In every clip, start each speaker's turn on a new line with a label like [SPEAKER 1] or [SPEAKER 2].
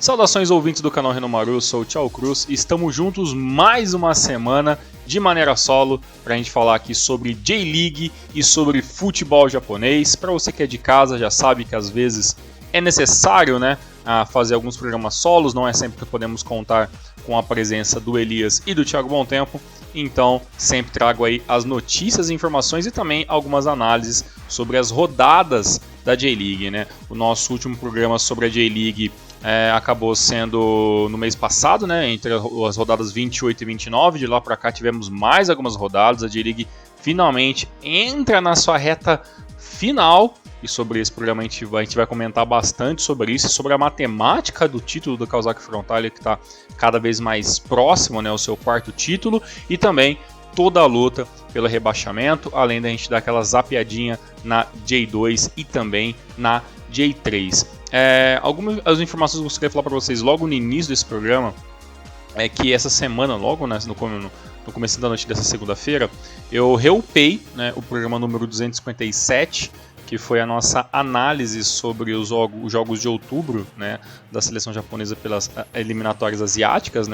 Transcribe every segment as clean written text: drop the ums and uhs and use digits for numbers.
[SPEAKER 1] Saudações ouvintes do canal Renomaru, eu sou o Tchau Cruz e estamos juntos mais uma semana de maneira solo para a gente falar aqui sobre J-League e sobre futebol japonês. Para você que é de casa já sabe que às vezes é necessário, fazer alguns programas solos, não é sempre que podemos contar com a presença do Elias e do Thiago Bom Tempo. Então sempre trago aí as notícias, informações e também algumas análises sobre as rodadas da J-League, O nosso último programa sobre a J-League acabou sendo no mês passado, entre as rodadas 28 e 29. De lá para cá tivemos mais algumas rodadas. A J-League finalmente entra na sua reta final. E sobre esse programa a gente vai comentar bastante sobre isso, sobre a matemática do título do Kawasaki Frontale, que está cada vez mais próximo, o seu quarto título, e também toda a luta pelo rebaixamento, além da gente dar aquela zapeadinha na J2 e também na J3. Algumas das informações que eu gostaria de falar para vocês logo no início desse programa é que essa semana, logo no começo da noite dessa segunda-feira, eu reupei o programa número 257, que foi a nossa análise sobre os jogos de outubro, da seleção japonesa pelas eliminatórias asiáticas,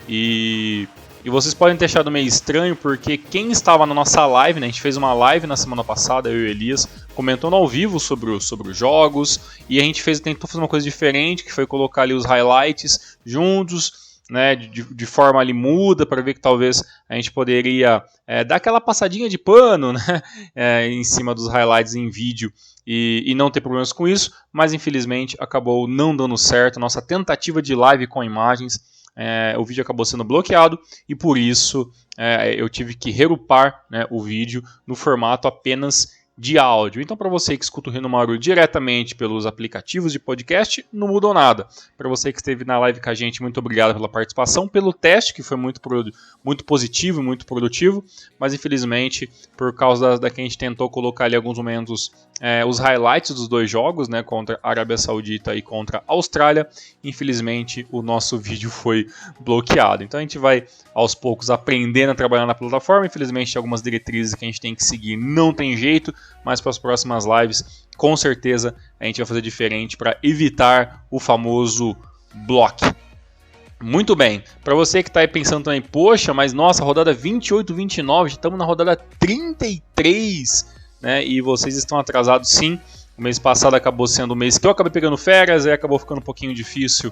[SPEAKER 1] E vocês podem ter achado meio estranho, porque quem estava na nossa live, a gente fez uma live na semana passada, eu e o Elias, comentando ao vivo sobre os jogos, e a gente tentou fazer uma coisa diferente, que foi colocar ali os highlights juntos, de forma ali muda, para ver que talvez a gente poderia dar aquela passadinha de pano, em cima dos highlights em vídeo e não ter problemas com isso, mas infelizmente acabou não dando certo. Nossa tentativa de live com imagens, o vídeo acabou sendo bloqueado e por isso eu tive que regrupar o vídeo no formato apenas de áudio. Então, para você que escuta o Renomaru diretamente pelos aplicativos de podcast, não mudou nada. Para você que esteve na live com a gente, muito obrigado pela participação, pelo teste, que foi muito positivo e muito produtivo, mas infelizmente, por causa da que a gente tentou colocar ali alguns momentos os highlights dos dois jogos, contra a Arábia Saudita e contra a Austrália, infelizmente o nosso vídeo foi bloqueado. Então a gente vai aos poucos aprendendo a trabalhar na plataforma. Infelizmente tem algumas diretrizes que a gente tem que seguir, não tem jeito, mas para as próximas lives com certeza a gente vai fazer diferente para evitar o famoso block. Muito bem, para você que está aí pensando também, poxa, mas nossa, rodada 28, 29, já estamos na rodada 33, e vocês estão atrasados sim. O mês passado acabou sendo o mês que eu acabei pegando férias, aí acabou ficando um pouquinho difícil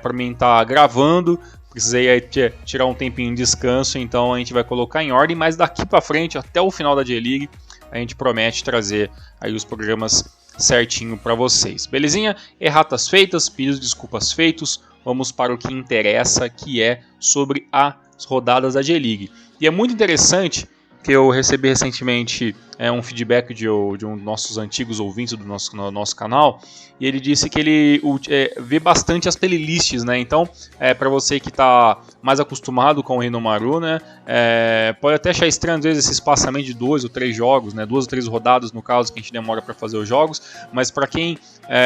[SPEAKER 1] para mim estar gravando. Precisei tirar um tempinho de descanso, então a gente vai colocar em ordem, mas daqui para frente, até o final da J-League, a gente promete trazer aí os programas certinho para vocês. Belezinha? Erratas feitas, pedidos de desculpas feitos, vamos para o que interessa, que é sobre as rodadas da J-League. E é muito interessante que eu recebi recentemente um feedback de um dos nossos antigos ouvintes do nosso canal, e ele disse que ele vê bastante as playlists, Então, para você que está mais acostumado com o Renomaru, pode até achar estranho às vezes esse espaçamento de 2 ou 3 jogos, 2 ou 3 rodadas no caso que a gente demora para fazer os jogos, mas para quem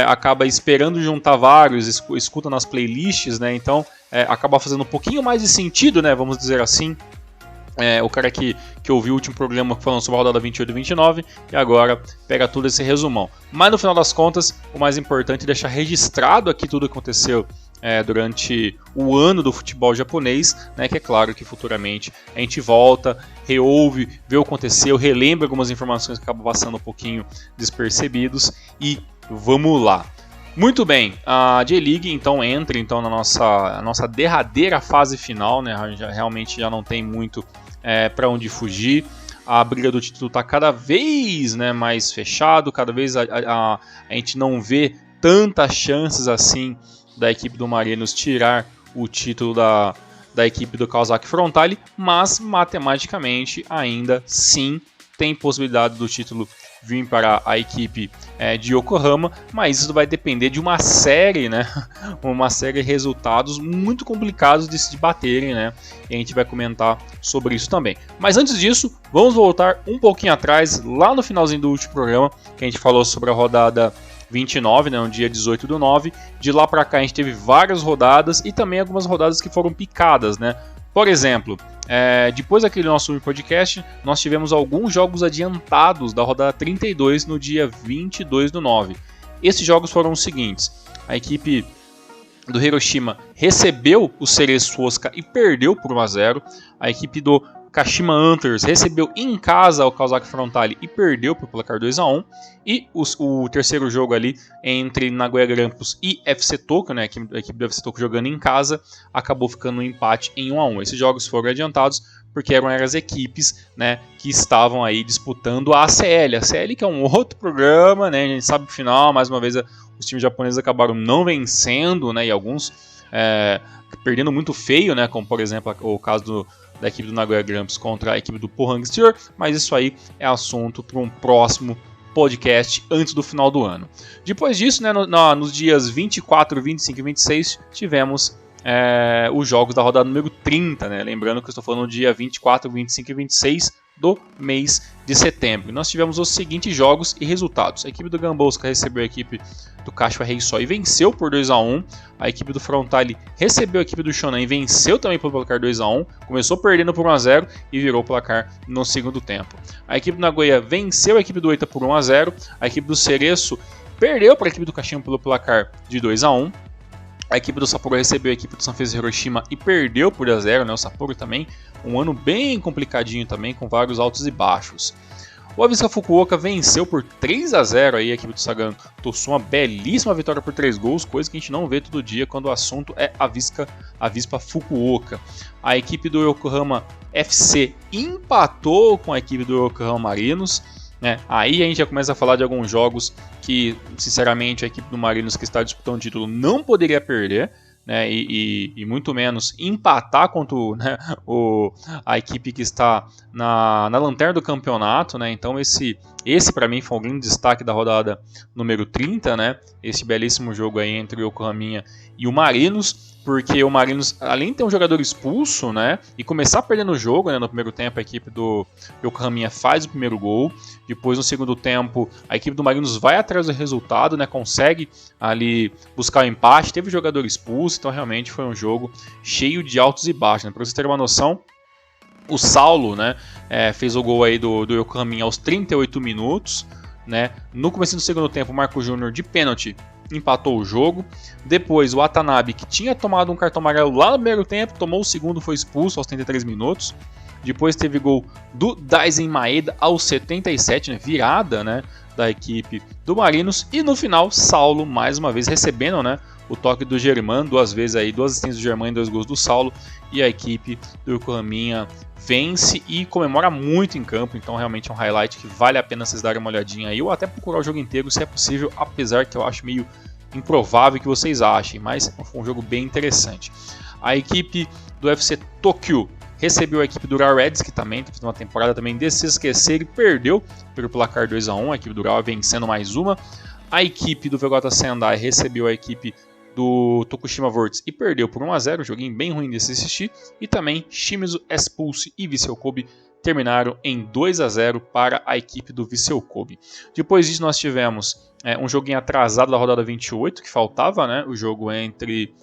[SPEAKER 1] acaba esperando juntar vários, escuta nas playlists, Então acaba fazendo um pouquinho mais de sentido, vamos dizer assim. O cara que ouviu o último programa falando sobre a rodada 28 e 29 e agora pega todo esse resumão. Mas no final das contas, o mais importante é deixar registrado aqui tudo o que aconteceu durante o ano do futebol japonês, que é claro que futuramente a gente volta, reouve, vê o que aconteceu, relembra algumas informações que acabam passando um pouquinho despercebidos e vamos lá. Muito bem, a J-League então entra na nossa derradeira fase final, realmente já não tem muito para onde fugir. A briga do título está cada vez mais fechado, cada vez a gente não vê tantas chances assim da equipe do Marinos tirar o título da equipe do Kawasaki Frontale, mas matematicamente ainda sim tem possibilidade do título vir para a equipe de Yokohama, mas isso vai depender de uma série, uma série de resultados muito complicados de se baterem, E a gente vai comentar sobre isso também. Mas antes disso, vamos voltar um pouquinho atrás, lá no finalzinho do último programa, que a gente falou sobre a rodada 29, no dia 18/9. De lá para cá a gente teve várias rodadas e também algumas rodadas que foram picadas, Por exemplo, depois daquele nosso podcast, nós tivemos alguns jogos adiantados da rodada 32 no dia 22/9. Esses jogos foram os seguintes: a equipe do Hiroshima recebeu o Cereço Osaka e perdeu por 1-0. A equipe do Kashima Antlers recebeu em casa o Kawasaki Frontale e perdeu por placar 2-1. E o terceiro jogo ali entre Nagoya Grampus e FC Tokyo, né, a equipe do FC Tokyo jogando em casa, acabou ficando um empate em 1-1. Esses jogos foram adiantados porque eram as equipes, né, que estavam aí disputando a ACL. A ACL que é um outro programa, né, a gente sabe que no final, mais uma vez, os times japoneses acabaram não vencendo, né, e alguns perdendo muito feio, né, como por exemplo o caso da equipe do Nagoya Grampus contra a equipe do Pohang Steer, mas isso aí é assunto para um próximo podcast antes do final do ano. Depois disso, né, nos dias 24, 25 e 26, tivemos os jogos da rodada número 30, né? Lembrando que eu estou falando do dia 24, 25 e 26 do mês de setembro. Nós tivemos os seguintes jogos e resultados. A equipe do Gamba Osaka recebeu a equipe do Kashiwa Reysol e venceu por 2-1. A equipe do Frontale recebeu a equipe do Shonan e venceu também por placar 2-1. Começou perdendo por 1-0 e virou o placar no segundo tempo. A equipe do Nagoya venceu a equipe do Oita por 1-0. A equipe do Cereço perdeu para a equipe do Kashima pelo placar de 2-1. A equipe do Sapporo recebeu a equipe do Sanfrecce Hiroshima e perdeu por 1-0, né? O Sapporo também, um ano bem complicadinho também, com vários altos e baixos. O Avispa Fukuoka venceu por 3-0 aí a equipe do Sagan Tosu, uma belíssima vitória por 3 gols, coisa que a gente não vê todo dia quando o assunto é Avispa Fukuoka. A equipe do Yokohama FC empatou com a equipe do Yokohama Marinos. Aí a gente já começa a falar de alguns jogos que, sinceramente, a equipe do Marinos que está disputando o título não poderia perder, né, e muito menos empatar contra a equipe que está na lanterna do campeonato, né. Então esse para mim foi um grande destaque da rodada número 30, né, esse belíssimo jogo aí entre o Yokohama e o Marinos, porque o Marinos, além de ter um jogador expulso, né, e começar perdendo o jogo, né, no primeiro tempo a equipe do Yokohama faz o primeiro gol, depois no segundo tempo a equipe do Marinos vai atrás do resultado, né, consegue ali buscar o empate, teve jogador expulso, então realmente foi um jogo cheio de altos e baixos, né. Para vocês terem uma noção, o Saulo, né, fez o gol aí do Yokohama aos 38 minutos, né. No começo do segundo tempo o Marco Júnior de pênalti empatou o jogo. Depois o Watanabe, que tinha tomado um cartão amarelo lá no primeiro tempo, tomou o segundo, foi expulso aos 33 minutos. Depois teve gol do Daisen Maeda aos 77, né, virada, né, da equipe do Marinos. E no final, Saulo mais uma vez recebendo, né, o toque do Germán, duas assistências do Germán e 2 gols do Saulo. E a equipe do Yokohama vence e comemora muito em campo, então realmente é um highlight que vale a pena vocês darem uma olhadinha aí, ou até procurar o jogo inteiro se é possível, apesar que eu acho meio improvável que vocês achem, mas foi um jogo bem interessante. A equipe do FC Tokyo recebeu a equipe do Urawa Reds, que também fez uma temporada também de se esquecer e perdeu pelo placar 2-1, a equipe do Urawa vencendo mais uma. A equipe do VJ Sendai recebeu a equipe do Tokushima Vortex e perdeu por 1-0, um joguinho bem ruim de se assistir. E também Shimizu S-Pulse e Vissel Kobe terminaram em 2-0 para a equipe do Vissel Kobe. Depois disso nós tivemos um joguinho atrasado da rodada 28, que faltava, né, o jogo entre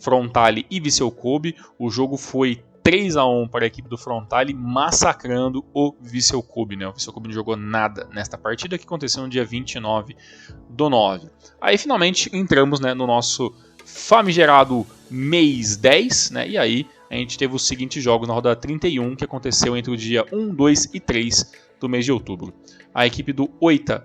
[SPEAKER 1] Frontale e Vissel Kobe. O jogo foi 3-1 para a equipe do Frontale, massacrando o Vissel Kobe, né? O Vissel Kobe não jogou nada nesta partida, que aconteceu no dia 29/9. Aí finalmente entramos, né, no nosso famigerado mês 10, né? E aí a gente teve os seguintes jogos na rodada 31, que aconteceu entre o dia 1, 2 e 3 do mês de outubro. A equipe do Oita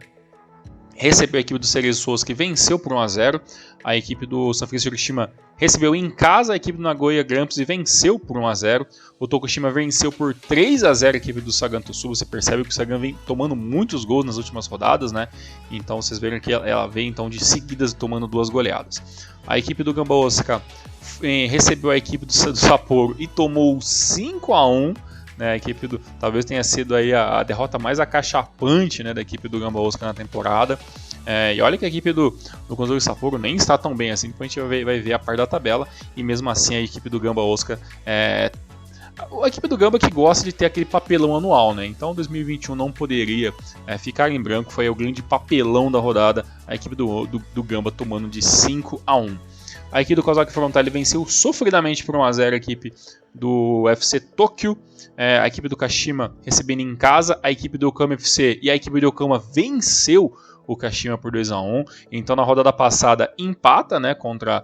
[SPEAKER 1] recebeu a equipe do Cereço Osaka, que venceu por 1-0. A equipe do Sanfrecce Hiroshima recebeu em casa a equipe do Nagoya Grampus e venceu por 1-0. O Tokushima venceu por 3-0 a equipe do Sagan Tosu. Você percebe que o Sagan vem tomando muitos gols nas últimas rodadas, né? Então vocês verem que ela vem então de seguidas tomando 2 goleadas. A equipe do Gamba Osaka recebeu a equipe do Sapporo e tomou 5-1. Né, a equipe talvez tenha sido aí a derrota mais acachapante, né, da equipe do Gamba Osaka na temporada. E olha que a equipe do Konzuri Sapporo nem está tão bem assim, depois a gente vai ver a parte da tabela, e mesmo assim a equipe do Gamba Osaka a equipe do Gamba que gosta de ter aquele papelão anual, né? Então 2021 não poderia ficar em branco, foi o grande papelão da rodada, a equipe do Gamba tomando de 5-1. A equipe do Kawasaki Frontale venceu sofridamente por 1-0 a equipe do FC Tokyo. A equipe do Kashima recebendo em casa a equipe do Yokohama FC, e a equipe do Yokohama venceu o Kashima por 2-1. Então na rodada passada empata, né, contra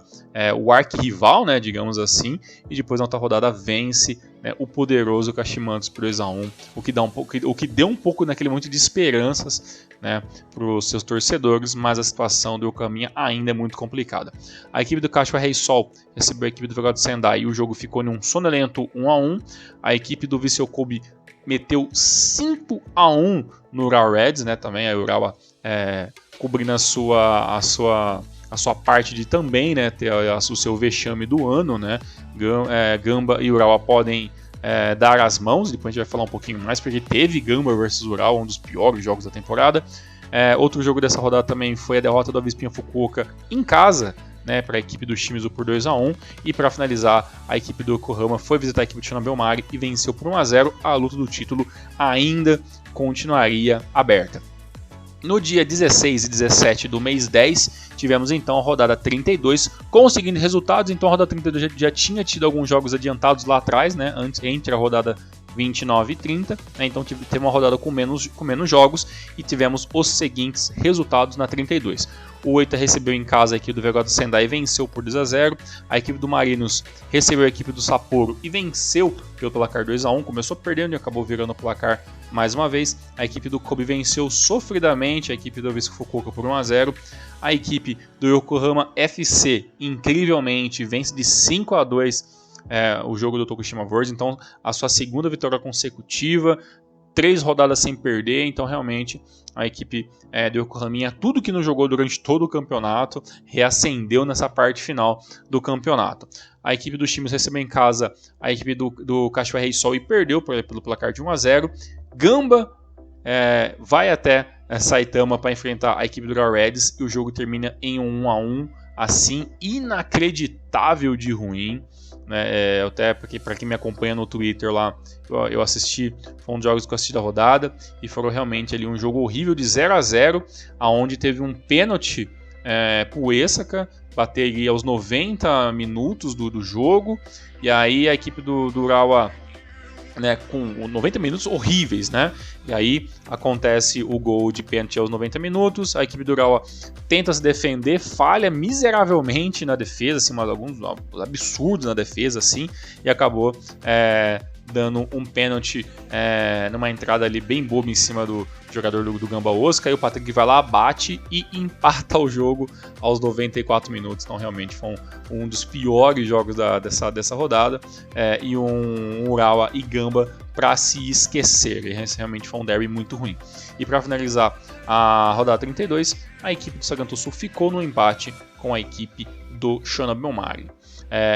[SPEAKER 1] o arquirrival, né, digamos assim, e depois na outra rodada vence, né, o poderoso Kashimantos por 2-1, o que deu um pouco naquele momento de esperanças, né, para os seus torcedores, mas a situação do Yokohama ainda é muito complicada. A equipe do Kashiwa Reysol recebeu a equipe do Vegado Sendai e o jogo ficou em um sonolento 1-1. A equipe do Vissel Kobe meteu 5-1 no Urawa Reds, né, também a Urawa cobrindo a sua parte de também, né, ter o seu vexame do ano, né. Gamba e Urawa podem dar as mãos, depois a gente vai falar um pouquinho mais, porque teve Gamba vs Urawa, um dos piores jogos da temporada. Outro jogo dessa rodada também foi a derrota do Avispinha Fukuoka em casa, né, para a equipe do Shimizu por 2-1, e para finalizar, a equipe do Yokohama foi visitar a equipe do Shonan Bellmare e venceu por 1-0. A luta do título ainda continuaria aberta. No dia 16 e 17 do mês 10, tivemos então a rodada 32 com os seguintes resultados. Então a rodada 32 já tinha tido alguns jogos adiantados lá atrás, né, entre a rodada 29 e 30, né, então teve uma rodada com menos jogos e tivemos os seguintes resultados na 32. O Oita recebeu em casa a equipe do Vegado Sendai e venceu por 2-0. A equipe do Marinos recebeu a equipe do Sapporo e venceu pelo placar 2-1. Começou perdendo e acabou virando o placar mais uma vez. A equipe do Kobe venceu sofridamente a equipe do Visco Fukuoka por 1-0. A equipe do Yokohama FC, incrivelmente, vence de 5-2 o jogo do Tokushima Versus. Então, a sua segunda vitória consecutiva, 3 rodadas sem perder. Então realmente a equipe do Yokohama, tudo que não jogou durante todo o campeonato, reacendeu nessa parte final do campeonato. A equipe do Shimizu recebeu em casa a equipe do Kashiwa Reysol e perdeu pelo placar de 1-0. Gamba vai até Saitama para enfrentar a equipe do Urawa Reds e o jogo termina em 1-1, assim, inacreditável de ruim. Até porque para quem me acompanha no Twitter lá, eu assisti, foi um dos jogos que eu assisti da rodada, e foram realmente ali um jogo horrível de 0-0, aonde teve um pênalti pro Esaka, bateria aos 90 minutos do jogo, e aí a equipe do Urawa, né, com 90 minutos horríveis, né? E aí acontece o gol de pênalti aos 90 minutos, a equipe do Urawa tenta se defender, falha miseravelmente na defesa, assim, alguns absurdos na defesa, assim, e acabou dando um pênalti numa entrada ali bem boba em cima do jogador do Gamba Osaka, e o Patrick vai lá, bate e empata o jogo aos 94 minutos. Então realmente foi um dos piores jogos dessa rodada, e um Urawa e Gamba para se esquecer. Esse realmente foi um derby muito ruim. E para finalizar a rodada 32, a equipe do Saganto Sul ficou no empate com a equipe do Shonan Bellmare.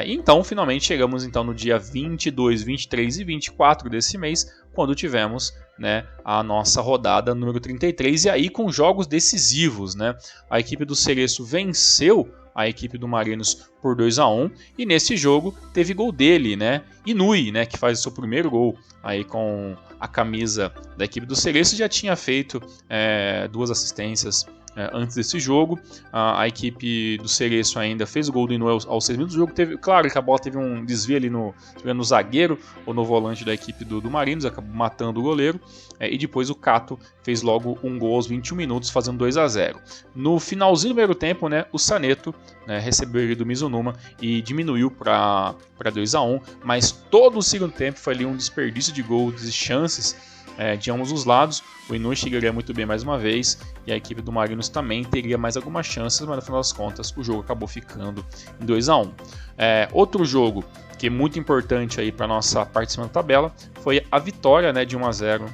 [SPEAKER 1] Então, finalmente chegamos então no dia 22, 23 e 24 desse mês, quando tivemos, né, a nossa rodada número 33, e aí com jogos decisivos, né? A equipe do Cereço venceu a equipe do Marinos por 2-1, e nesse jogo teve gol dele, né, Inui, né, que faz o seu primeiro gol aí com a camisa da equipe do Cereço. Já tinha feito 2 assistências antes desse jogo. A equipe do Cereço ainda fez o gol do Inoue aos 6 minutos do jogo. Claro que a bola teve um desvio ali no zagueiro ou no volante da equipe do Marinos, acabou matando o goleiro, e depois o Kato fez logo um gol aos 21 minutos, fazendo 2-0. No finalzinho do primeiro tempo, né, o Saneto, né, recebeu ele do Mizunuma e diminuiu para 2-1, mas todo o segundo tempo foi ali um desperdício de gols, de chances de ambos os lados. O Inoue chegaria muito bem mais uma vez, e a equipe do Marinos também teria mais algumas chances, mas no final das contas o jogo acabou ficando em 2-1. Outro jogo que é muito importante aí para nossa participação na tabela foi a vitória, né, de 1-0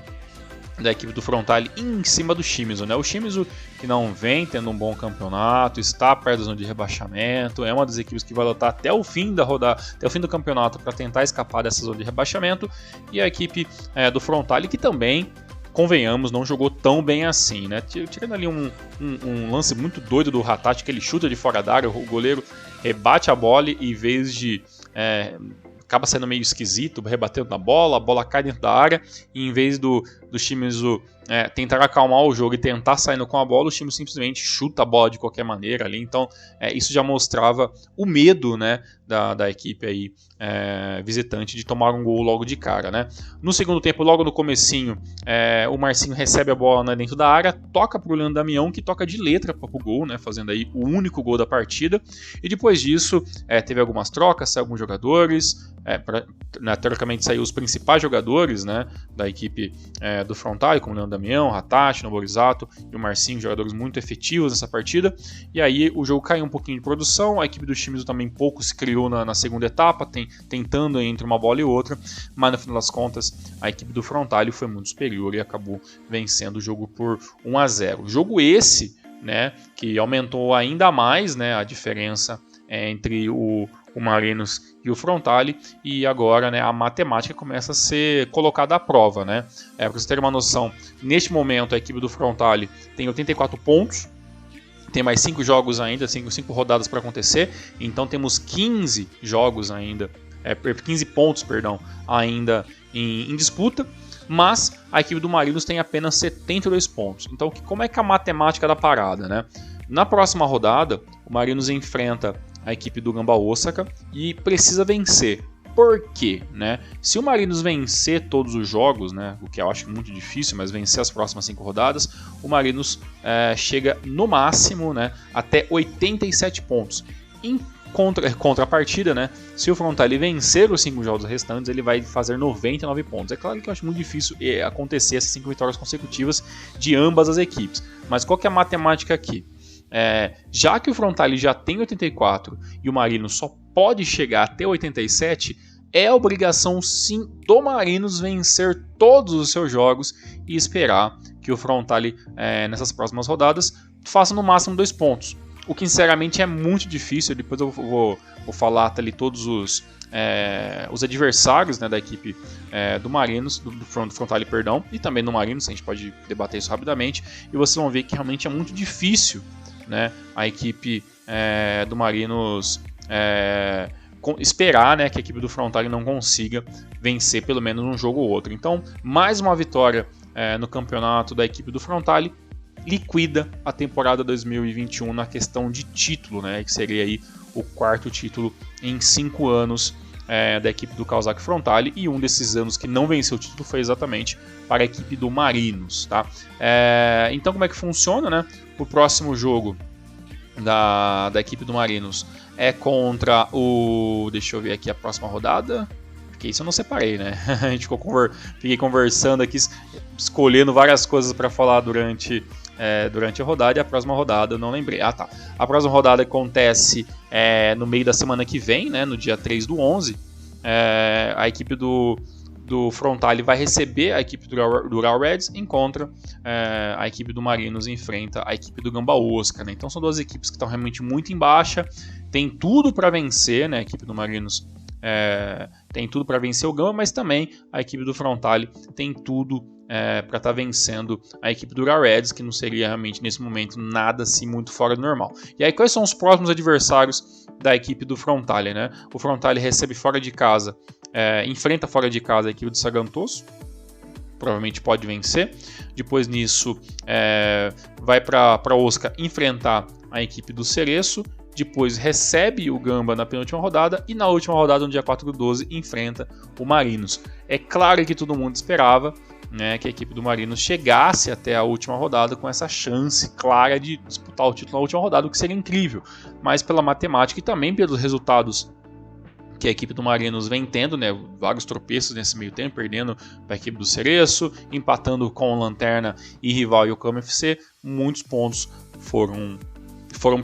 [SPEAKER 1] da equipe do Frontale em cima do Shimizu, né? O Shimizu, que não vem tendo um bom campeonato, está perto da zona de rebaixamento, é uma das equipes que vai lutar até o fim da rodada, até o fim do campeonato, para tentar escapar dessa zona de rebaixamento. E a equipe do Frontale, que também, convenhamos, não jogou tão bem assim, né? Tirando ali um lance muito doido do Hatachi, que ele chuta de fora da área, o goleiro rebate a bola e, em vez de acaba sendo meio esquisito, rebatendo na bola, a bola cai dentro da área, e em vez do Shimizu tentar acalmar o jogo e tentar saindo com a bola, o time simplesmente chuta a bola de qualquer maneira ali. Então isso já mostrava o medo, né, da equipe aí, visitante de tomar um gol logo de cara, né? No segundo tempo, logo no comecinho, o Marcinho recebe a bola dentro da área, toca para o Leandro Damião, que toca de letra para o gol, né, fazendo aí o único gol da partida. E depois disso teve algumas trocas, saiu alguns jogadores, teoricamente saiu os principais jogadores, né, da equipe do Frontale, como o Leandro Damião, Ratachi, Noborizato e o Marcinho, jogadores muito efetivos nessa partida. E aí o jogo caiu um pouquinho de produção, a equipe do Shimizu também pouco se criou na segunda etapa, tentando entre uma bola e outra, mas no final das contas a equipe do Frontale foi muito superior e acabou vencendo o jogo por 1-0. Jogo esse, né, que aumentou ainda mais, né, a diferença entre o Marinos e o Frontale, e agora, né, a matemática começa a ser colocada à prova, né? Para vocês terem uma noção, neste momento a equipe do Frontale tem 84 pontos, tem mais 5 jogos ainda, 5 rodadas para acontecer, então temos 15 jogos ainda, 15 pontos, perdão, ainda em disputa, mas a equipe do Marinos tem apenas 72 pontos. Então, como é que é a matemática da parada, né? Na próxima rodada, o Marinos enfrenta a equipe do Gamba Osaka e precisa vencer. Por quê? Né? Se o Marinos vencer todos os jogos, né, o que eu acho muito difícil, mas vencer as próximas 5 rodadas, o Marinos chega no máximo, né, até 87 pontos. Em contrapartida, né, se o Frontale vencer os 5 jogos restantes, ele vai fazer 99 pontos. É claro que eu acho muito difícil acontecer essas 5 vitórias consecutivas de ambas as equipes. Mas qual que é a matemática aqui? Já que o Frontale já tem 84 e o Marinos só pode chegar até 87, é obrigação sim do Marinos vencer todos os seus jogos e esperar que o Frontale, nessas próximas rodadas, faça no máximo 2 pontos. O que sinceramente é muito difícil. Depois eu vou falar ali todos os adversários, né, da equipe do Marinos, do Frontale, perdão, e também do Marinos, a gente pode debater isso rapidamente, e vocês vão ver que realmente é muito difícil, né, a equipe do Marinos esperar, né, que a equipe do Frontale não consiga vencer pelo menos um jogo ou outro. Então, mais uma vitória no campeonato da equipe do Frontale liquida a temporada 2021 na questão de título, né, que seria aí o 4º título em 5 anos da equipe do Kawasaki Frontale, e um desses anos que não venceu o título foi exatamente para a equipe do Marinos, tá? Então, como é que funciona, né? O próximo jogo da equipe do Marinos é contra o... Deixa eu ver aqui a próxima rodada, porque isso eu não separei, né? A gente fiquei conversando aqui, escolhendo várias coisas para falar durante a rodada, e a próxima rodada eu não lembrei. Ah, tá. A próxima rodada acontece no meio da semana que vem, né, no dia 3/11. A equipe do Frontale vai receber a equipe do Ural Reds, encontra a equipe do Marinos, enfrenta a equipe do Gamba Osaka, né? Então são duas equipes que estão realmente muito em baixa, tem tudo para vencer, né? A equipe do Marinos tem tudo para vencer o Gamba, mas também a equipe do Frontale tem tudo para estar vencendo a equipe do Ural Reds, que não seria realmente nesse momento nada assim muito fora do normal. E aí, quais são os próximos adversários da equipe do Frontale, né? O Frontale recebe fora de casa, enfrenta fora de casa a equipe do Sagantoso, provavelmente pode vencer. Depois nisso, vai para Osaka enfrentar a equipe do Cereço. Depois recebe o Gamba na penúltima rodada, e na última rodada, no dia 4/12, enfrenta o Marinos. É claro que todo mundo esperava, né, que a equipe do Marinos chegasse até a última rodada com essa chance clara de disputar o título na última rodada, o que seria incrível. Mas pela matemática e também pelos resultados que a equipe do Marinos vem tendo, né, vários tropeços nesse meio tempo, perdendo para a equipe do Cereço, empatando com o Lanterna e rival Yokohama FC, muitos pontos foram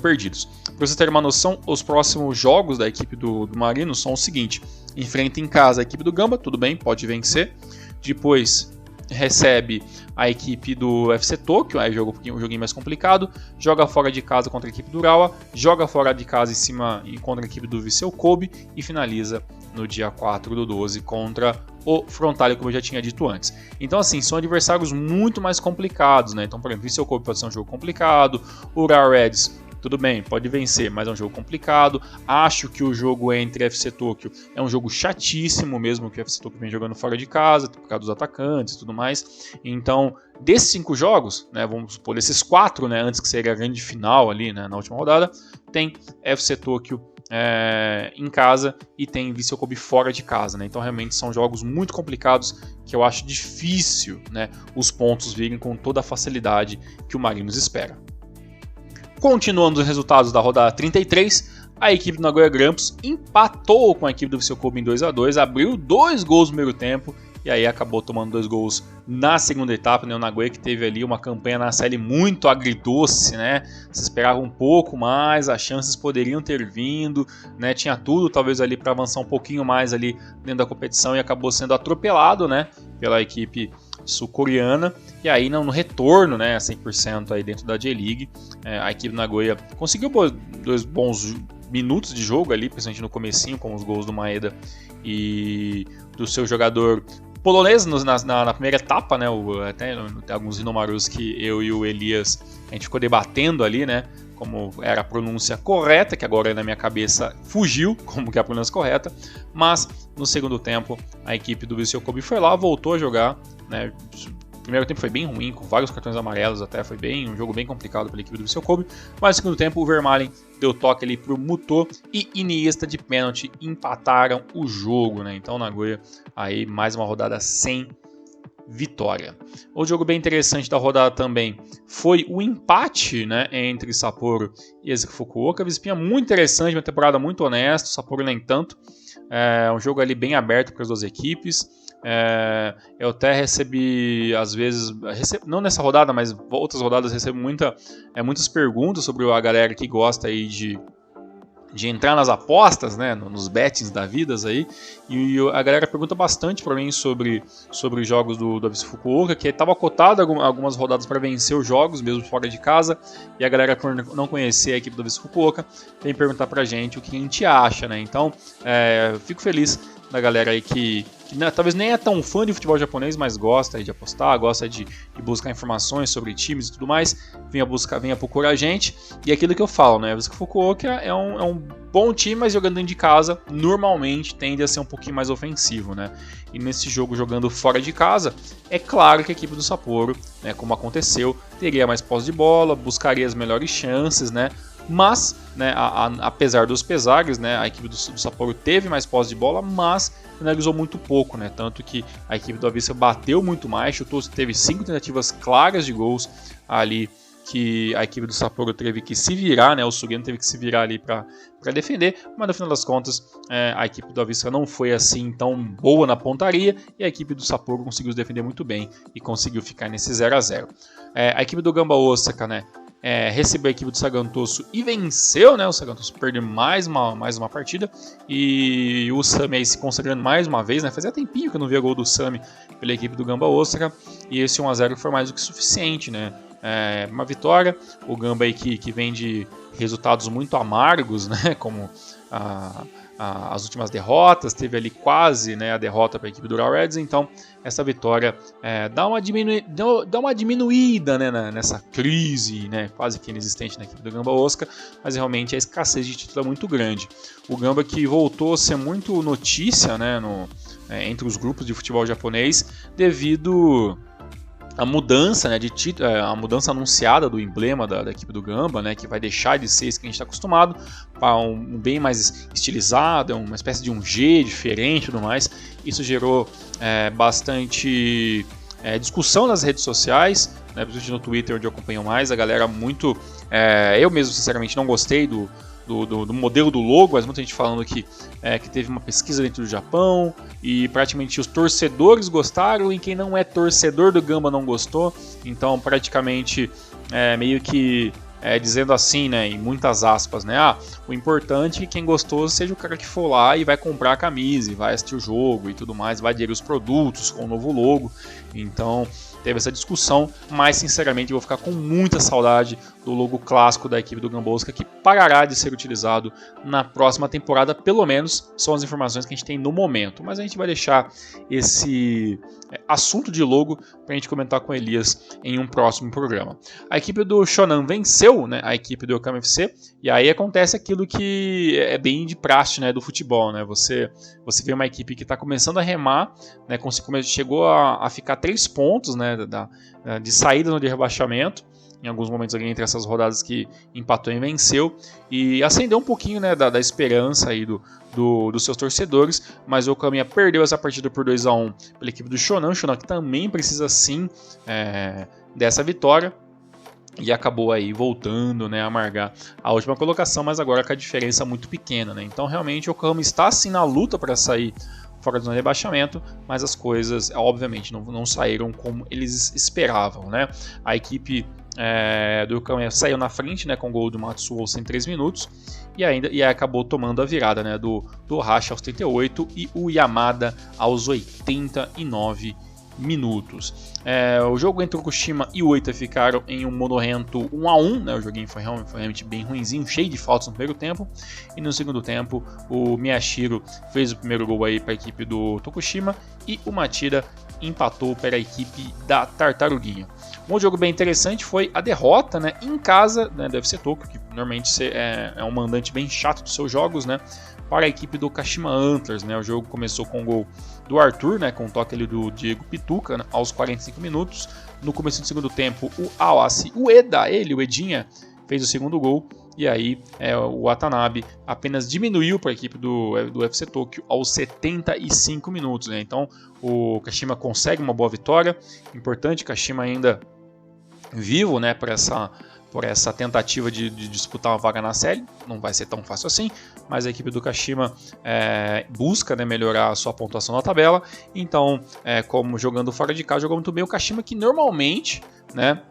[SPEAKER 1] perdidos. Para você ter uma noção, os próximos jogos da equipe do Marinos são o seguinte: enfrenta em casa a equipe do Gamba, tudo bem, pode vencer. Depois recebe a equipe do FC Tokyo, aí um joguinho mais complicado, joga fora de casa contra a equipe do Urawa, joga fora de casa em cima contra a equipe do Viseu Kobe e finaliza no dia 4/12 contra o Frontale, como eu já tinha dito antes. Então, assim, são adversários muito mais complicados, né? Então, por exemplo, Viseu Kobe pode ser um jogo complicado, o Urawa Reds tudo bem, pode vencer, mas é um jogo complicado. Acho que o jogo entre FC Tóquio é um jogo chatíssimo, mesmo que o FC Tóquio vem jogando fora de casa, por causa dos atacantes e tudo mais. Então, desses 5 jogos, né, vamos supor, esses 4, né, antes que seja a grande final ali, né, na última rodada, tem FC Tóquio em casa e tem Vissel Kobe fora de casa, né? Então realmente são jogos muito complicados que eu acho difícil, né, os pontos virem com toda a facilidade que o Marinos espera. Continuando os resultados da rodada 33, a equipe do Nagoya Grampus empatou com a equipe do Vissel Kobe em 2-2, abriu 2 gols no primeiro tempo e aí acabou tomando 2 gols na segunda etapa, né? O Nagoya que teve ali uma campanha na série muito agridoce, né? Se esperava um pouco mais, as chances poderiam ter vindo, né? Tinha tudo talvez ali para avançar um pouquinho mais ali dentro da competição e acabou sendo atropelado, né, pela equipe sul-coreana. E aí no retorno, né, 100% aí dentro da J-League, a equipe do Nagoya conseguiu 2 bons minutos de jogo ali, principalmente no comecinho, com os gols do Maeda e do seu jogador polonês na primeira etapa, né? Até alguns Hinomarus que eu e o Elias a gente ficou debatendo ali, né? Como era a pronúncia correta, que agora na minha cabeça fugiu como que é a pronúncia correta, mas no segundo tempo a equipe do Vissel Kobe foi lá, voltou a jogar, né? O primeiro tempo foi bem ruim, com vários cartões amarelos até, foi um jogo bem complicado pela equipe do Vissel Kobe, mas no segundo tempo o Vermaelen deu toque ali pro Muto e Iniesta de pênalti empataram o jogo, né? Então Nagoya aí mais uma rodada sem vitória. Outro jogo bem interessante da rodada também foi o empate, né, entre Sapporo e ESEC Fukuoka. Vespinha muito interessante, uma temporada muito honesta, Sapporo nem tanto. É um jogo ali bem aberto para as duas equipes. Eu até recebi, às vezes, não nessa rodada, mas outras rodadas, recebo muitas perguntas sobre a galera que gosta aí de entrar nas apostas, né, nos bettings da vida aí, e a galera pergunta bastante para mim sobre os jogos do ABC Fukuoka, que estava cotado algumas rodadas para vencer os jogos, mesmo fora de casa, e a galera que não conhecia a equipe do ABC Fukuoka vem perguntar pra gente o que a gente acha, né? Então, fico feliz da galera aí que talvez nem é tão fã de futebol japonês, mas gosta de apostar, gosta de buscar informações sobre times e tudo mais, venha procurar a gente. E aquilo que eu falo, né? O Fukuoka é um bom time, mas jogando dentro de casa, normalmente tende a ser um pouquinho mais ofensivo, né? E nesse jogo, jogando fora de casa, é claro que a equipe do Sapporo, né, como aconteceu, teria mais posse de bola, buscaria as melhores chances, né? Mas, né, apesar dos pesares, né, a equipe do Sapporo teve mais posse de bola, mas finalizou muito pouco, né? Tanto que a equipe do Avissa bateu muito mais, teve 5 tentativas claras de gols ali, que a equipe do Sapporo teve que se virar, né? O Sugeno teve que se virar ali para defender, mas no final das contas a equipe do Avissa não foi assim tão boa na pontaria e a equipe do Sapporo conseguiu se defender muito bem e conseguiu ficar nesse 0-0. A equipe do Gamba Osaka, né, recebeu a equipe do Sagan Tosu e venceu, né? O Sagan Tosu perdeu mais uma partida e o Sami aí se consagrando mais uma vez, né? Fazia tempinho que eu não via gol do Sami pela equipe do Gamba Osaka e esse 1-0 foi mais do que suficiente, né? Uma vitória, o Gamba aí que vem de resultados muito amargos, né? Como as últimas derrotas, teve ali quase, né, a derrota para a equipe do Ural Reds, então essa vitória dá uma diminuída, né, nessa crise, né, quase que inexistente na equipe do Gamba Osaka, mas realmente a escassez de título é muito grande. O Gamba que voltou a ser muito notícia, né, entre os grupos de futebol japonês devido a mudança, né, a mudança anunciada do emblema da equipe do Gamba, né, que vai deixar de ser isso que a gente está acostumado para um bem mais estilizado, uma espécie de um G diferente e tudo mais. Isso gerou bastante discussão nas redes sociais, né, principalmente no Twitter, onde eu acompanho mais, a galera muito... eu mesmo, sinceramente, não gostei do modelo do logo, mas muita gente falando que teve uma pesquisa dentro do Japão e praticamente os torcedores gostaram e quem não é torcedor do Gamba não gostou, então praticamente meio que dizendo assim, né, em muitas aspas, né, o importante é que quem gostou seja o cara que for lá e vai comprar a camisa, e vai assistir o jogo e tudo mais, vai adquirir os produtos com o novo logo, então teve essa discussão, mas sinceramente eu vou ficar com muita saudade do logo clássico da equipe do Gambosca, que parará de ser utilizado na próxima temporada, pelo menos são as informações que a gente tem no momento, mas a gente vai deixar esse assunto de logo para a gente comentar com o Elias em um próximo programa. A equipe do Shonan venceu, né, a equipe do Yokohama FC, e aí acontece aquilo que é bem de praxe, né, do futebol, né? Você vê uma equipe que está começando a remar, né, chegou a ficar 3 pontos, né, de saída no de rebaixamento, em alguns momentos ali entre essas rodadas que empatou e venceu, e acendeu um pouquinho, né, da esperança aí dos seus torcedores, mas o Yokohama perdeu essa partida por 2-1 pela equipe do Shonan, que também precisa sim dessa vitória, e acabou aí voltando, né, a amargar a última colocação, mas agora com a diferença muito pequena, né? Então realmente o Yokohama está sim na luta para sair fora do rebaixamento, mas as coisas obviamente não saíram como eles esperavam, né? A equipe do Yokohama saiu na frente, né, com o gol do Matsuo aos 103 minutos e acabou tomando a virada, né, do Hashi aos 38 e o Yamada aos 89 minutos. O jogo entre o Tokushima e o Oita ficaram em um monorrento 1-1, né? O joguinho foi realmente bem ruinzinho, cheio de faltas no primeiro tempo, e no segundo tempo o Miyashiro fez o primeiro gol aí para a equipe do Tokushima e o Matida empatou para a equipe da Tartaruguinha. Um jogo bem interessante foi a derrota, né, em casa, né, do FC Tokyo, que normalmente é um mandante bem chato dos seus jogos, né, para a equipe do Kashima Antlers, né? O jogo começou com o gol do Arthur, né, com o toque ali do Diego Pituca, né, aos 45 minutos. No começo do segundo tempo, o Awase Ueda, o Edinha, fez o segundo gol. E aí o Watanabe apenas diminuiu para a equipe do FC Tokyo aos 75 minutos. Né? Então o Kashima consegue uma boa vitória. Importante, Kashima ainda vivo, né, por essa tentativa de disputar uma vaga na série. Não vai ser tão fácil assim, mas a equipe do Kashima busca, né, melhorar a sua pontuação na tabela. Então, como jogando fora de casa, jogou muito bem o Kashima, que normalmente, né,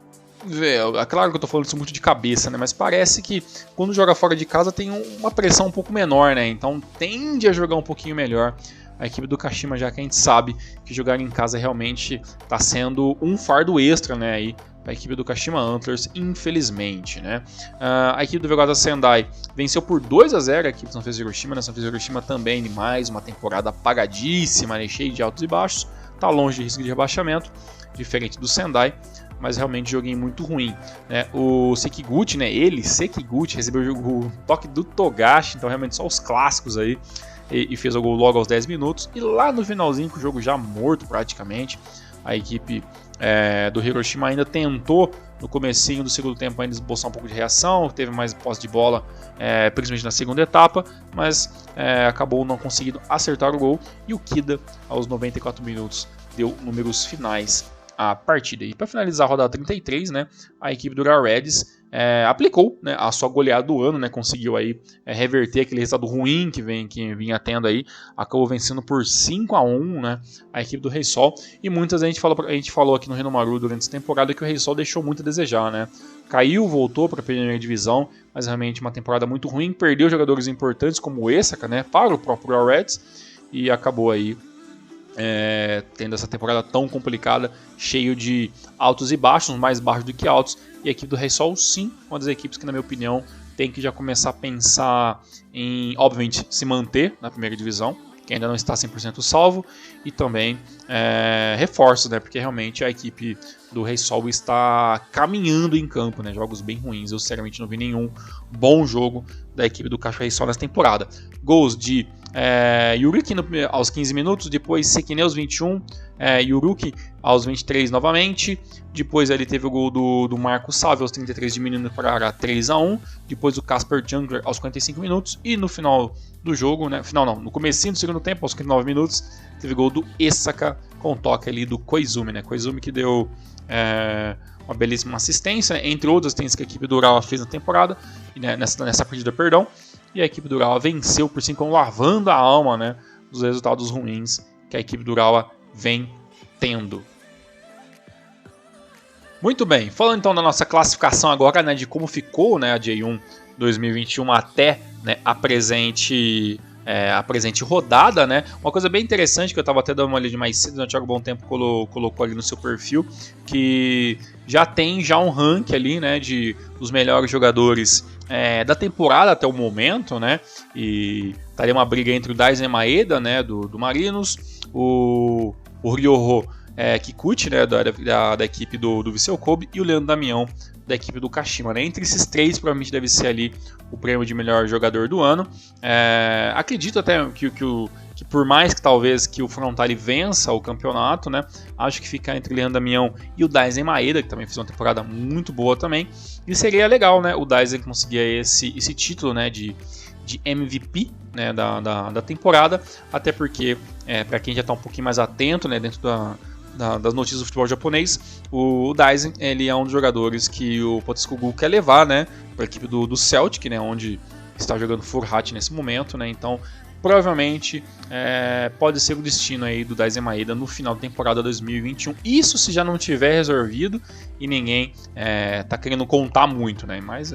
[SPEAKER 1] é claro que eu tô falando isso muito de cabeça, né, mas parece que quando joga fora de casa tem uma pressão um pouco menor, né, então tende a jogar um pouquinho melhor a equipe do Kashima, já que a gente sabe que jogar em casa realmente está sendo um fardo extra, né, aí a equipe do Kashima Antlers, infelizmente, né? A equipe do Vegoda Sendai venceu por 2-0 a equipe do Sanfrecce Hiroshima, né? Sanfrecce Hiroshima também de mais uma temporada apagadíssima, né? Cheia de altos e baixos, tá longe de risco de rebaixamento, diferente do Sendai, mas realmente joguinho muito ruim, né? O Sekiguchi, né? Sekiguchi, recebeu o toque do Togashi, então realmente só os clássicos aí, e fez o gol logo aos 10 minutos, e lá no finalzinho, com o jogo já morto praticamente, a equipe do Hiroshima ainda tentou no comecinho do segundo tempo ainda esboçar um pouco de reação, teve mais posse de bola, principalmente na segunda etapa, mas acabou não conseguindo acertar o gol, e o Kida aos 94 minutos deu números finais à partida. E para finalizar a rodada 33, né, a equipe do Ura Reds aplicou, né, a sua goleada do ano, né, conseguiu aí reverter aquele resultado ruim que vinha tendo aí, acabou vencendo por 5-1, né, a equipe do Rei Sol, e muitas a gente falou aqui no Renomaru durante essa temporada que o Rei Sol deixou muito a desejar, né, caiu, voltou para a primeira divisão, mas realmente uma temporada muito ruim, perdeu jogadores importantes como o Esaka, né, para o próprio Ura Reds, e acabou aí tendo essa temporada tão complicada, cheio de altos e baixos, mais baixos do que altos, e a equipe do Rei Sol, sim, uma das equipes que, na minha opinião, tem que já começar a pensar em, obviamente, se manter na primeira divisão, que ainda não está 100% salvo, e também reforços, né, porque realmente a equipe do Rei Sol está caminhando em campo, né, jogos bem ruins, eu sinceramente não vi nenhum bom jogo da equipe do Caixa Rei Sol nessa temporada. Gols de Yuruki aos 15 minutos, depois Sekine aos 21, Yuruki aos 23 novamente, depois ele teve o gol do Marco Salve aos 33 diminuindo para 3-1, depois o Casper Jungler aos 45 minutos, e no final do jogo, né, no comecinho do segundo tempo, aos 59 minutos, teve gol do Esaka com toque ali do Koizumi, né, Koizumi que deu uma belíssima assistência, né, entre outras assistências que a equipe do Urawa fez na temporada, né, nessa partida, perdão. E a equipe do Urawa venceu por 5-1, lavando a alma, né, dos resultados ruins que a equipe do Urawa vem tendo. Muito bem, falando então da nossa classificação agora, né, de como ficou, né, a J1 2021 até, né, a presente a presente rodada, né? Uma coisa bem interessante que eu estava até dando uma olhada mais cedo, né? O Thiago Bom Tempo colocou ali no seu perfil, que já tem um ranking ali, né, dos melhores jogadores da temporada até o momento, né? E tá ali uma briga entre o Daisen Maeda, né, do Marinos, o Ryoho Kikuchi, né, da equipe do Vissel Kobe, e o Leandro Damião, da equipe do Kashima, né? Entre esses três, provavelmente deve ser ali o prêmio de melhor jogador do ano. Acredito até que por mais que talvez que o Frontale vença o campeonato, né? Acho que fica entre o Leandro Damião e o Daisen Maeda, que também fez uma temporada muito boa também. E seria legal, né? O Daisen conseguir esse título, né? De MVP, né, da temporada, até porque, para quem já está um pouquinho mais atento, né, dentro das notícias do futebol japonês, o Daisen, ele é um dos jogadores que o Poteskougou quer levar, né, para a equipe do Celtic, né, onde está jogando Furhat nesse momento, né, então provavelmente pode ser o destino aí do Daisen Maeda no final da temporada 2021, isso se já não tiver resolvido e ninguém está querendo contar muito, né, mas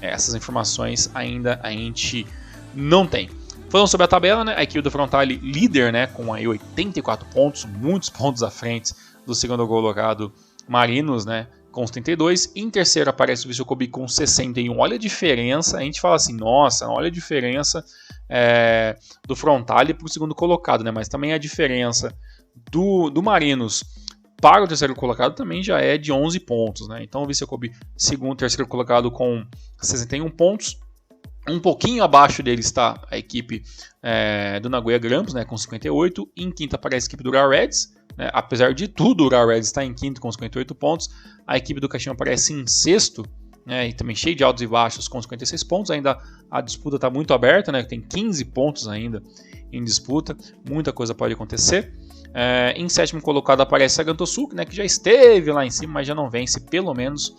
[SPEAKER 1] essas informações ainda a gente não tem. Falando sobre a tabela, né, a equipe do Frontale líder, né, com aí 84 pontos, muitos pontos à frente do segundo colocado Marinos, né, com os 32. Em terceiro aparece o Vissel Kobe com 61. Olha a diferença, a gente fala assim, nossa, olha a diferença do Frontale para o segundo colocado, né, mas também a diferença do Marinos para o terceiro colocado também já é de 11 pontos, né? Então o Vissel Kobe, terceiro colocado com 61 pontos. Um pouquinho abaixo dele está a equipe do Nagoya Grampus, né, com 58. Em quinta aparece a equipe do Ura Reds. Né? Apesar de tudo, o Ura Reds está em quinto com 58 pontos. A equipe do Kashima aparece em sexto, né, e também cheio de altos e baixos com 56 pontos. Ainda a disputa está muito aberta, né, tem 15 pontos ainda em disputa. Muita coisa pode acontecer. Em sétimo colocado aparece a Gantosuke, né, que já esteve lá em cima, mas já não vence, pelo menos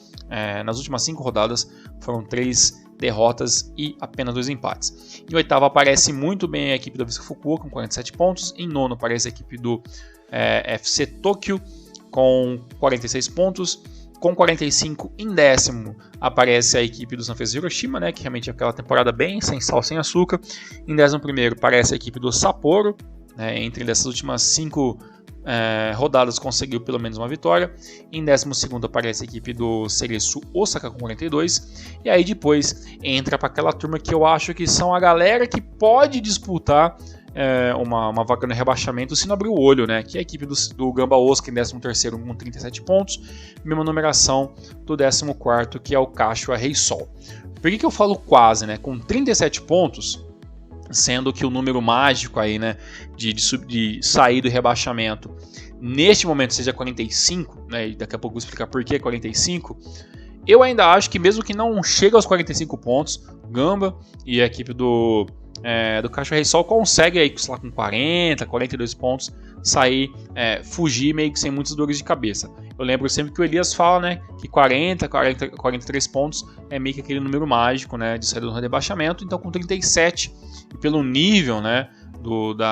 [SPEAKER 1] nas últimas 5 rodadas foram 3 derrotas e apenas 2 empates. Em oitavo aparece muito bem a equipe do Vissel Fukuoka com 47 pontos. Em nono aparece a equipe do FC Tokyo com 46 pontos. Com 45 em décimo aparece a equipe do Sanfrecce Hiroshima, né, que realmente é aquela temporada bem sem sal, sem açúcar. Em 11º aparece a equipe do Sapporo. Entre dessas últimas 5 rodadas conseguiu pelo menos uma vitória. Em 12º aparece a equipe do Cereçu Osaka com 42. E aí depois entra para aquela turma que eu acho que são a galera que pode disputar uma vaga no rebaixamento se não abrir o olho, né? Que é a equipe do Gamba Osaka em 13º com 37 pontos. Mesma numeração do 14º, que é o Kashiwa Reysol. Por que eu falo quase, né? Com 37 pontos, sendo que o número mágico aí, né, de sair do rebaixamento neste momento seja 45, né, e daqui a pouco eu vou explicar por que 45, eu ainda acho que mesmo que não chegue aos 45 pontos, o Gamba e a equipe do Kashiwa Reysol consegue aí, sei lá, com 40, 42 pontos sair, fugir meio que sem muitas dores de cabeça. Eu lembro sempre que o Elias fala, né, que 43 pontos é meio que aquele número mágico, né, de saída do rebaixamento. Então com 37 e pelo nível, né,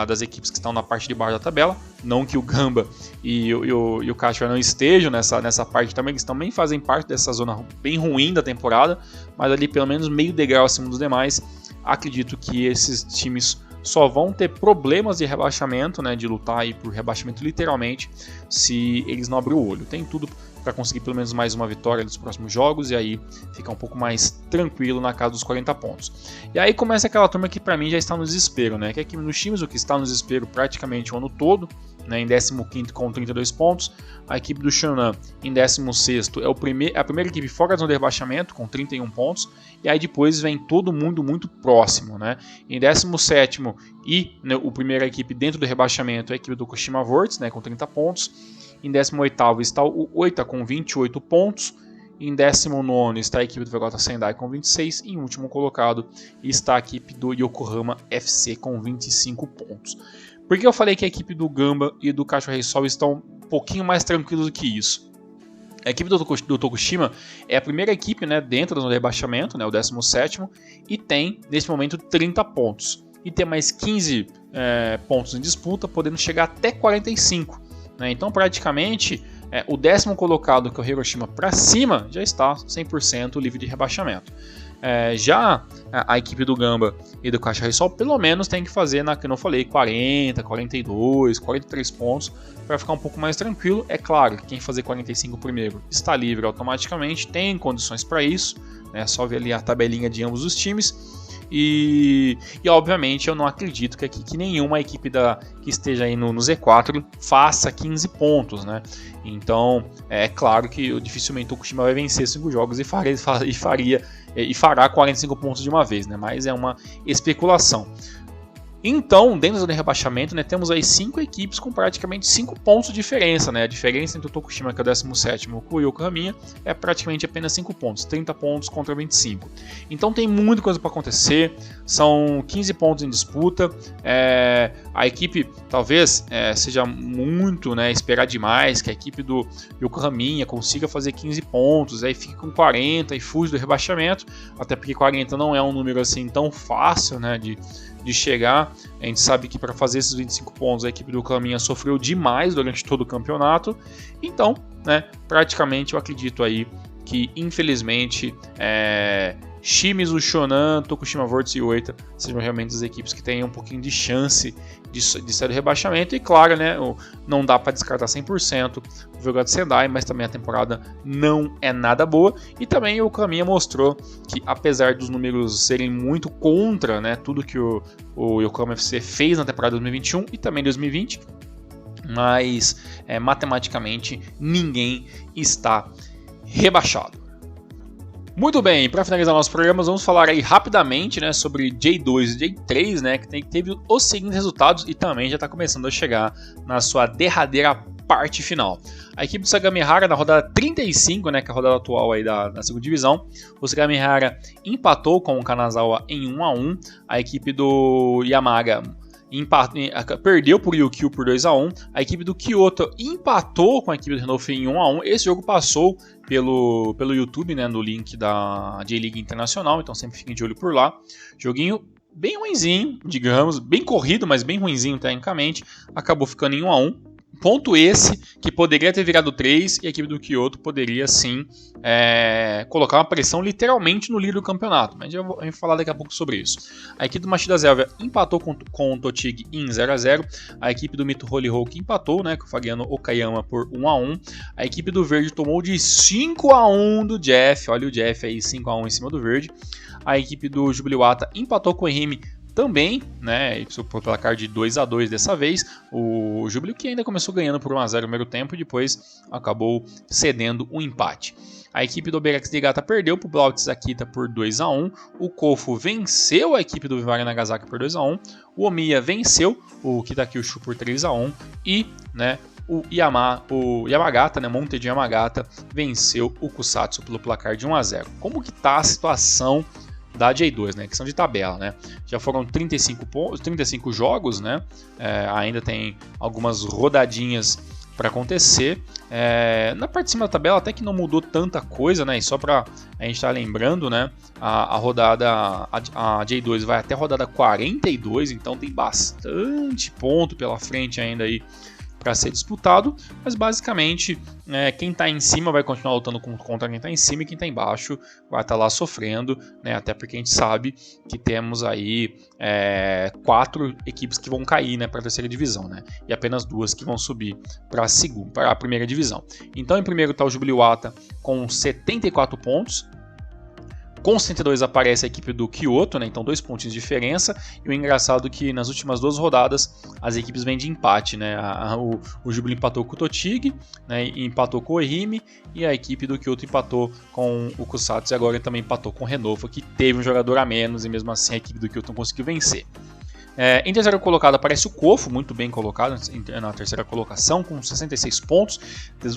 [SPEAKER 1] das equipes que estão na parte de baixo da tabela, não que o Gamba e o Kashiwa não estejam nessa parte também, eles também fazem parte dessa zona bem ruim da temporada, mas ali pelo menos meio degrau acima dos demais. Acredito que esses times só vão ter problemas de rebaixamento, né, de lutar aí por rebaixamento literalmente, se eles não abrirem o olho. Tem tudo para conseguir pelo menos mais uma vitória nos próximos jogos e aí ficar um pouco mais tranquilo na casa dos 40 pontos. E aí começa aquela turma que para mim já está no desespero, né, que é aqui nos times o que está no desespero praticamente o ano todo, né, em 15º com 32 pontos, a equipe do Shonan em 16º é a primeira equipe fora da zona de rebaixamento com 31 pontos, e aí depois vem todo mundo muito próximo, né? Em 17º e, né, a primeira equipe dentro do rebaixamento é a equipe do Kashima Vortex, né, com 30 pontos. Em 18º está o Oita com 28 pontos. Em 19º está a equipe do Vegota Sendai com 26. E em último colocado está a equipe do Yokohama FC com 25 pontos. Por que eu falei que a equipe do Gamba e do Kashiwa Reysol estão um pouquinho mais tranquilos do que isso? A equipe do Tokushima é a primeira equipe, né, dentro do rebaixamento, né, o 17º, e tem, nesse momento, 30 pontos. E tem mais 15 pontos em disputa, podendo chegar até 45. Né? Então, praticamente, o 10º colocado, que é o Hiroshima, para cima, já está 100% livre de rebaixamento. Já a equipe do Gamba e do Caxias pelo menos tem que fazer, que eu falei, 40, 42, 43 pontos para ficar um pouco mais tranquilo. É claro que quem fazer 45 primeiro está livre automaticamente, tem condições para isso, né? Só ver ali a tabelinha de ambos os times. E obviamente eu não acredito que nenhuma equipe que esteja aí no Z4 faça 15 pontos, né? Então é claro que dificilmente o Tokushima vai vencer 5 jogos e fará 45 pontos de uma vez, né? Mas é uma especulação. Então, dentro do rebaixamento, né, temos aí 5 equipes com praticamente 5 pontos de diferença, né? A diferença entre o Tokushima, que é o 17º, e o Yokohama é praticamente apenas 5 pontos, 30 pontos contra 25. Então tem muita coisa para acontecer, são 15 pontos em disputa. A equipe talvez seja muito, né, esperar demais que a equipe do Yokohama consiga fazer 15 pontos, aí fique com 40 e fuja do rebaixamento, até porque 40 não é um número assim tão fácil, né, de chegar. A gente sabe que para fazer esses 25 pontos a equipe do Yokohama sofreu demais durante todo o campeonato. Então, né, praticamente eu acredito aí que infelizmente Shimizu, Shonan, Tokushima Vortis e Oita sejam realmente as equipes que têm um pouquinho de chance de sair do rebaixamento. E claro, né, não dá para descartar 100% o Velvet Sendai, mas também a temporada não é nada boa. E também o Yokohama mostrou que, apesar dos números serem muito contra, né, tudo que o Yokohama FC fez na temporada 2021 e também 2020, mas matematicamente ninguém está rebaixado. Muito bem, para finalizar nosso programa, vamos falar aí rapidamente, né, sobre J2 e J3, né, que teve os seguintes resultados e também já está começando a chegar na sua derradeira parte final. A equipe do Sagamihara na rodada 35, né, que é a rodada atual aí da segunda divisão, o Sagamihara empatou com o Kanazawa em 1-1, a equipe do Yamaga perdeu por Yukio por 2-1. A equipe do Kyoto empatou com a equipe do Renouf em 1-1. Esse jogo passou pelo YouTube, né, no link da J-League Internacional, então sempre fiquem de olho por lá. Joguinho bem ruinzinho, digamos, bem corrido, mas bem ruinzinho tecnicamente. Acabou ficando em 1-1. Ponto esse que poderia ter virado 3 e a equipe do Kyoto poderia sim colocar uma pressão literalmente no líder do campeonato. Mas eu vou falar daqui a pouco sobre isso. A equipe do Machida Zelvia empatou com o Totig em 0-0. A equipe do Mito Holy Hulk empatou, né, com o Fagiano Okayama por 1-1. A equipe do Verde tomou de 5-1 do Jeff. Olha o Jeff aí, 5-1 em cima do Verde. A equipe do Jubiluata empatou com o Ehime também, né, por placar de 2-2 dessa vez. O Júbilo que ainda começou ganhando por 1-0 no primeiro tempo e depois acabou cedendo um empate. A equipe do Oberex Niigata perdeu para o Blauts Akita por 2-1. O Kofu venceu a equipe do Vivari Nagasaki por 2-1. O Omiya venceu o Kitakyushu por 3-1. E, né, o Yamagata, né, Monte de Yamagata, venceu o Kusatsu pelo placar de 1-0. Como que está a situação da J2, né? Questão de tabela, né? Já foram 35 jogos, né? Ainda tem algumas rodadinhas para acontecer. Na parte de cima da tabela até que não mudou tanta coisa, né? E só para a gente estar lembrando, né? A J2 vai até a rodada 42, então tem bastante ponto pela frente ainda aí para ser disputado, mas basicamente quem está em cima vai continuar lutando contra quem está em cima e quem está embaixo vai estar lá sofrendo, né? Até porque a gente sabe que temos aí 4 equipes que vão cair, né, para a terceira divisão, né? E apenas 2 que vão subir para a primeira divisão. Então em primeiro está o Jubiluata com 74 pontos. Com 72 aparece a equipe do Kyoto, né? Então 2 pontinhos de diferença. E o engraçado é que nas últimas 2 rodadas as equipes vêm de empate, né? O Júbilo empatou com o Totig, né? E empatou com o Ehime, e a equipe do Kyoto empatou com o Kusatsu e agora também empatou com o Renofa, que teve um jogador a menos e mesmo assim a equipe do Kyoto não conseguiu vencer. Em terceiro colocado aparece o Kofu, muito bem colocado na terceira colocação, com 66 pontos.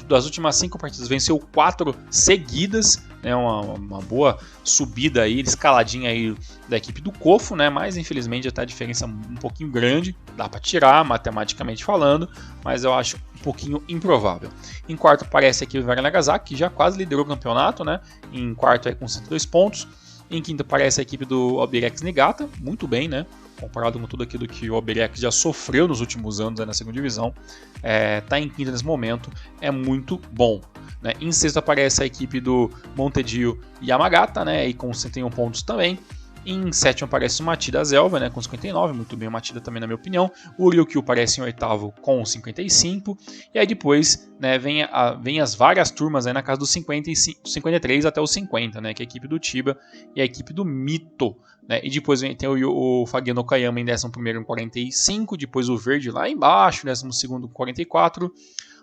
[SPEAKER 1] Das últimas 5 partidas venceu 4 seguidas, né, uma boa subida aí, escaladinha aí da equipe do Kofu, né, mas infelizmente já está a diferença um pouquinho grande, dá para tirar matematicamente falando, mas eu acho um pouquinho improvável. Em quarto aparece aqui o Vivari Nagasaki, que já quase liderou o campeonato, né, em quarto com 102 pontos. Em quinto aparece a equipe do Oberex Niigata, muito bem, né? Comparado com tudo aquilo que o Oberex já sofreu nos últimos anos na segunda divisão, está em quinto nesse momento, é muito bom. né? Em sexto aparece a equipe do Montedio Yamagata, né? E com 61 pontos também. Em sétimo aparece o Matida Zelva, né, com 59, muito bem o Matida também na minha opinião. O Ryukyu aparece em oitavo com 55. E aí depois, né, vem as várias turmas aí na casa dos 53 até os 50, né, que é a equipe do Chiba e a equipe do Mito. Né, e depois tem o Fageno Kayama em 11º com 45, depois o Verde lá embaixo, 12º com 44.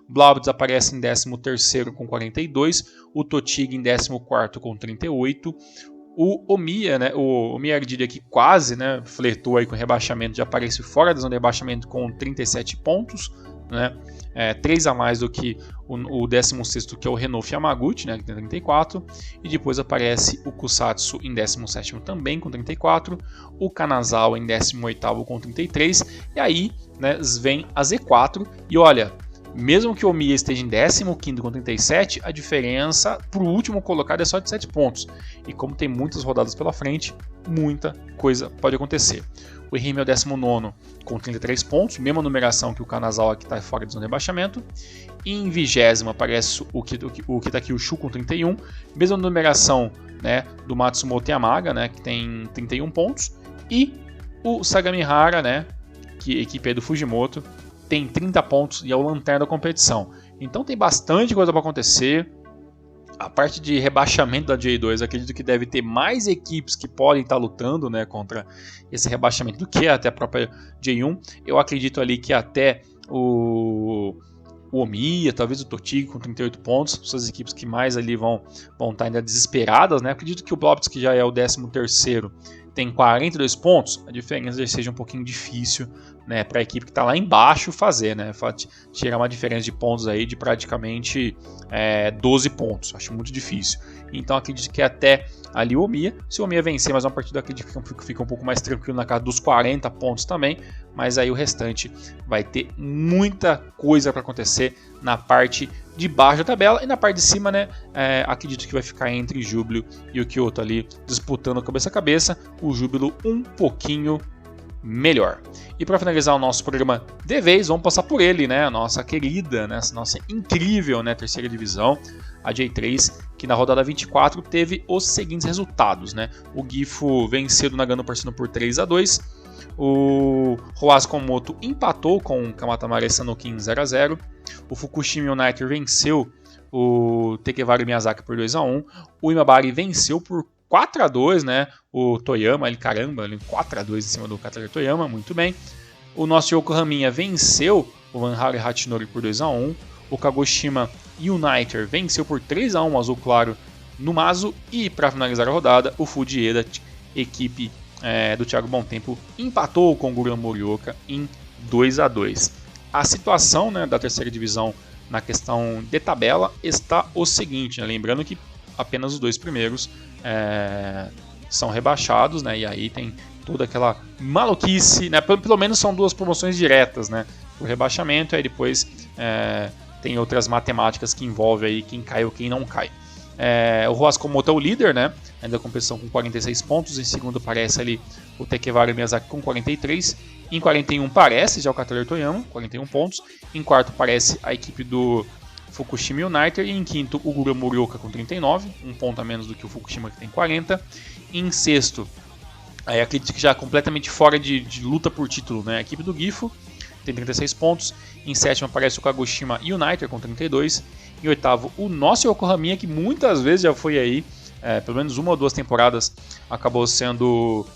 [SPEAKER 1] O Blaublitz aparece em 13º com 42, o Totig em 14º com 38. O Omiya, né, o Omiya Ardilha que quase, né, flertou aí com o rebaixamento, já aparece fora da zona de rebaixamento com 37 pontos, né, 3 a mais do que o 16º, que é o Renault Yamaguchi, né, que tem 34, e depois aparece o Kusatsu em 17º também com 34, o Kanazawa em 18º com 33, e aí, né, vem a Z4, e olha, mesmo que o Omiya esteja em 15º com 37, a diferença para o último colocado é só de 7 pontos. E como tem muitas rodadas pela frente, muita coisa pode acontecer. O Ehime é o 19º com 33 pontos, mesma numeração que o Kanazawa, que está fora de zona de rebaixamento. Em 20º aparece o Kitakyushu com 31, mesma numeração, né, do Matsumoto Yamaga, né, que tem 31 pontos. E o Sagamihara, né, que é a equipe do Fujimoto, tem 30 pontos e é o lanterna da competição. Então tem bastante coisa para acontecer. A parte de rebaixamento da J2, acredito que deve ter mais equipes que podem estar lutando, né, contra esse rebaixamento do que até a própria J1. Eu acredito ali que até o Omiya, talvez o Totig com 38 pontos, são as equipes que mais ali vão estar ainda desesperadas, né? Acredito que o Blaublitz, que já é o 13º, tem 42 pontos, a diferença já seja um pouquinho difícil, né, para a equipe que está lá embaixo fazer, né, tirar uma diferença de pontos aí de praticamente 12 pontos, acho muito difícil. Então acredito que até ali o Omiya, se o Omiya vencer mais uma partida, acredito que fica um pouco mais tranquilo na casa dos 40 pontos também, mas aí o restante vai ter muita coisa para acontecer na parte de baixo da tabela, e na parte de cima, né, acredito que vai ficar entre Júbilo e o Kyoto ali disputando cabeça a cabeça, o Júbilo um pouquinho melhor. E para finalizar o nosso programa de vez, vamos passar por ele, né, a nossa querida, né, nossa incrível, né, terceira divisão, a J3, que na rodada 24 teve os seguintes resultados, né, o Gifu venceu o Nagano Parsino por 3-2, o Roaz Komoto empatou com o Kamatamare Sanokin 0-0, o Fukushima United venceu o Tekevaro Miyazaki por 2-1, o Imabari venceu por 4-2, né? O Toyama, ele 4-2 em cima do Katara Toyama, muito bem. O nosso Yokohama venceu o Vanhari Hachinori por 2-1. O Kagoshima United venceu por 3-1 o Azul Claro no Mazo. E para finalizar a rodada, o Fujieda, equipe do Thiago Bontempo, empatou com o Gurion Morioka em 2-2. A situação, né, da terceira divisão na questão de tabela está o seguinte, né? Lembrando que apenas os 2 primeiros são rebaixados, né? E aí tem toda aquela maluquice, né? Pelo menos são 2 promoções diretas, né? O rebaixamento, e aí depois tem outras matemáticas que envolvem aí quem cai ou quem não cai. O Roaz Komoto é o líder, né? Ainda a competição com 46 pontos. Em segundo aparece ali o Tekevaro Miyazaki com 43. Em 41 aparece já o Katara Toyama, 41 pontos. Em quarto aparece a equipe do Fukushima United, e em quinto o Gurion Morioka com 39, um ponto a menos do que o Fukushima, que tem 40. Em sexto, aí acredito que já completamente fora de luta por título, né, a equipe do Gifu, tem 36 pontos. Em sétimo aparece o Kagoshima United com 32. Em oitavo, o nosso Yokohama, que muitas vezes já foi aí, pelo menos 1 ou 2 temporadas, acabou sendo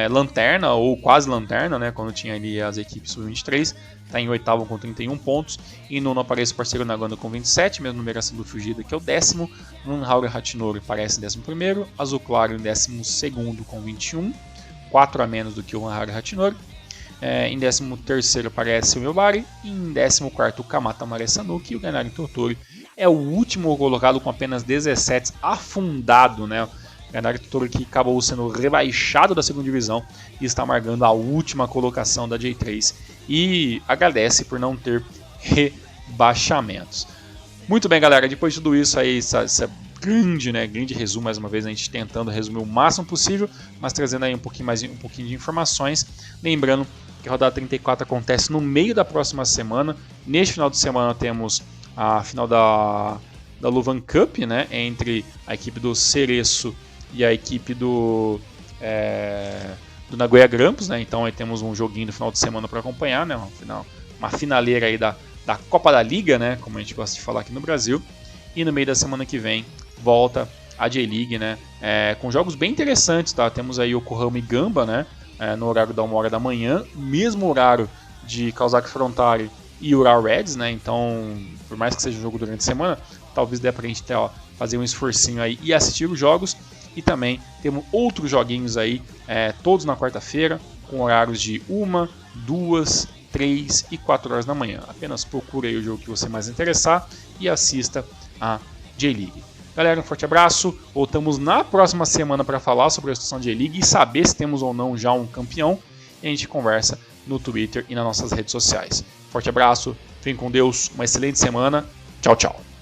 [SPEAKER 1] lanterna ou quase lanterna, né, quando tinha ali as equipes sub-23, está em oitavo com 31 pontos. E nono aparece o parceiro Nagano com 27, mesma numeração do Fujida, que é o 10º. Vanhari Hachinori aparece em 11º, Azul Claro em 12º com 21, 4 a menos do que o Vanhari Hachinori. Em 13º aparece o Imabari, e em 14º o Kamatamare Sanuki, e o Ganari Tottori é o último colocado com apenas 17, afundado, né? O Ganari Tottori, que acabou sendo rebaixado da segunda divisão e está amargando a última colocação da J3, e agradece por não ter rebaixamentos. Muito bem, galera, depois de tudo isso aí, essa grande resumo, mais uma vez a gente tentando resumir o máximo possível, mas trazendo aí um pouquinho de informações, lembrando que a rodada 34 acontece no meio da próxima semana. Neste final de semana temos a final da Luvan Cup, né, entre a equipe do Cereço e a equipe do Nagoya Grampus, né? Então aí temos um joguinho no final de semana para acompanhar, né? Uma finaleira aí da Copa da Liga, né? Como a gente gosta de falar aqui no Brasil. E no meio da semana que vem volta a J-League, né? Com jogos bem interessantes, tá? Temos aí Yokohama e Gamba, né? No horário da 1h da manhã, mesmo horário de Kawasaki Frontale e Ural Reds, né? Então, por mais que seja um jogo durante a semana, talvez dê pra gente fazer um esforcinho aí e assistir os jogos. E também temos outros joguinhos aí, todos na quarta-feira, com horários de 1, 2, 3 e 4 horas da manhã. Apenas procure aí o jogo que você mais interessar e assista a J-League. Galera, um forte abraço. Voltamos na próxima semana para falar sobre a situação de J-League e saber se temos ou não já um campeão. E a gente conversa no Twitter e nas nossas redes sociais. Forte abraço, fiquem com Deus, uma excelente semana. Tchau, tchau.